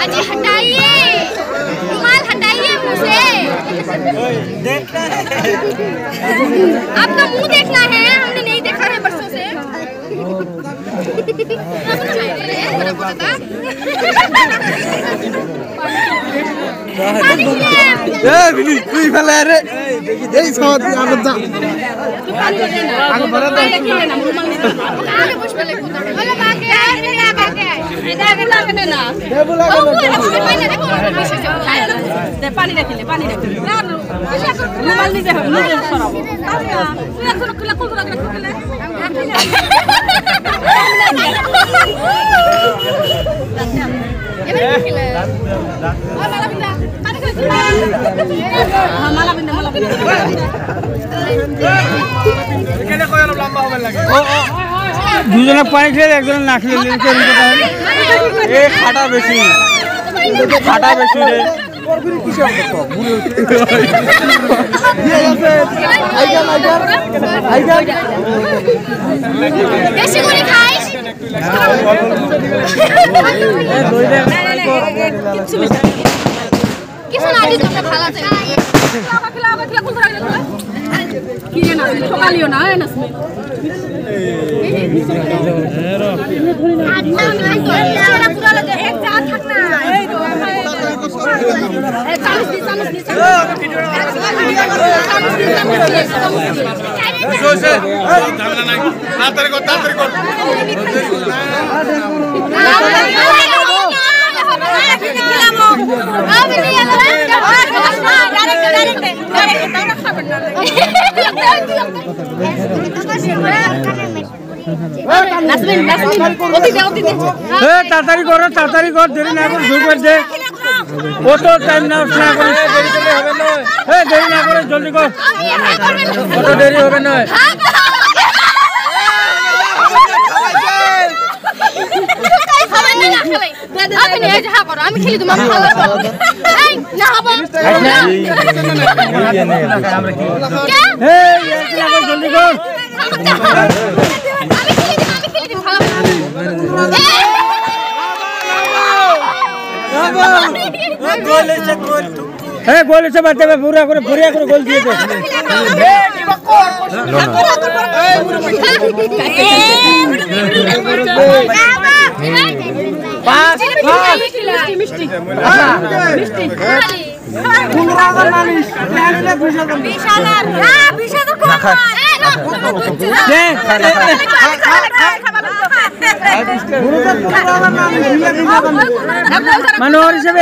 अजी हटाइए, रुमाल हटाइए मुंह से। देखना है आपका मुंह देखना है, हमने नहीं देखा है बरसों से। पानी रखिले रुमाल लीजिए দুজনে পানি খেলে একজনে না খেলে খাটা বেশি রে বেশি করে খাইস কিছু না দিই তোমরা ভালো আছে খেলা কোন ধরে কি না সকালিও না নাসমি एक जा थकना ताड़ाताड़ी कर देरी ना कर शुरू कर दे वो तो टाइम ना उसना कर देरी ना कर जल्दी कर वो तो देरी होगा ना আমি খেলি তোমার ভালো এই না হবে जल्दी कर गोल से बात है पूरा करे गोल दिए दे पास मिष्टी मनोहर हिसाब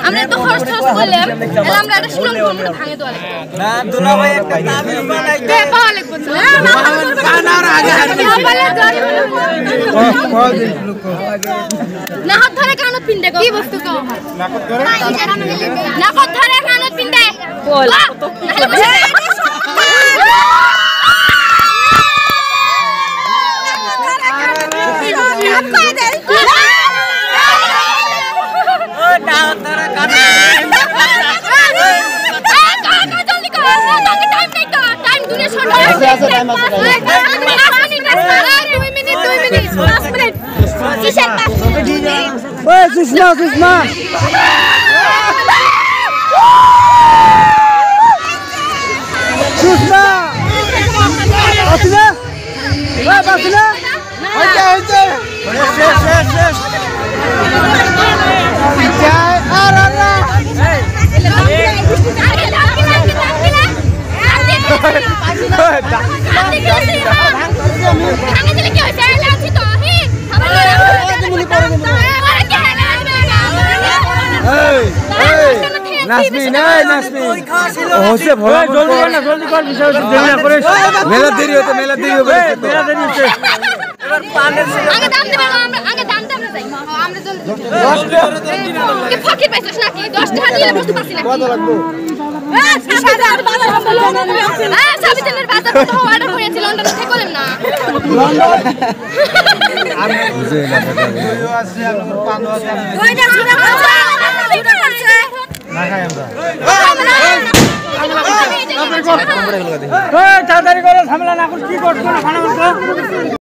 আমরা তো খরচ করলাম এলা আমরা এটা শিলং কোন ভাঙে দোয়া না দুলা ভাই একটা দাবি বানাইতে পাওয়া লাগবে না না আগে নাকত ধরে কানত পিনতে কি বস্তু কও নাকত ধরে কানত পিনতে বল सुषमा सुषमा सुषमा बसना नाचमी नहीं नाचमी होसे भोला जल्दी कर विषय देरी ना करे मेला देरी होते मेला देरी होते आगे दाम देबे आगे दाम दे আমরা যাই আমরা জলদি কি ফকির পাইছস নাকি 10 টাকা দিলে বস্তু পাছিস নাকি কত লাগবে 20000 বাজার হলো সাবিতের বাজার কত অর্ডার করেছি লন্ডন থেকে করলাম না লন্ডন আমি বুঝে না আছে আমরা 5000 কই না শুনে করছে না খাই আমরা তাড়াতাড়ি করে ঝামেলা না কর কি করছ না খানা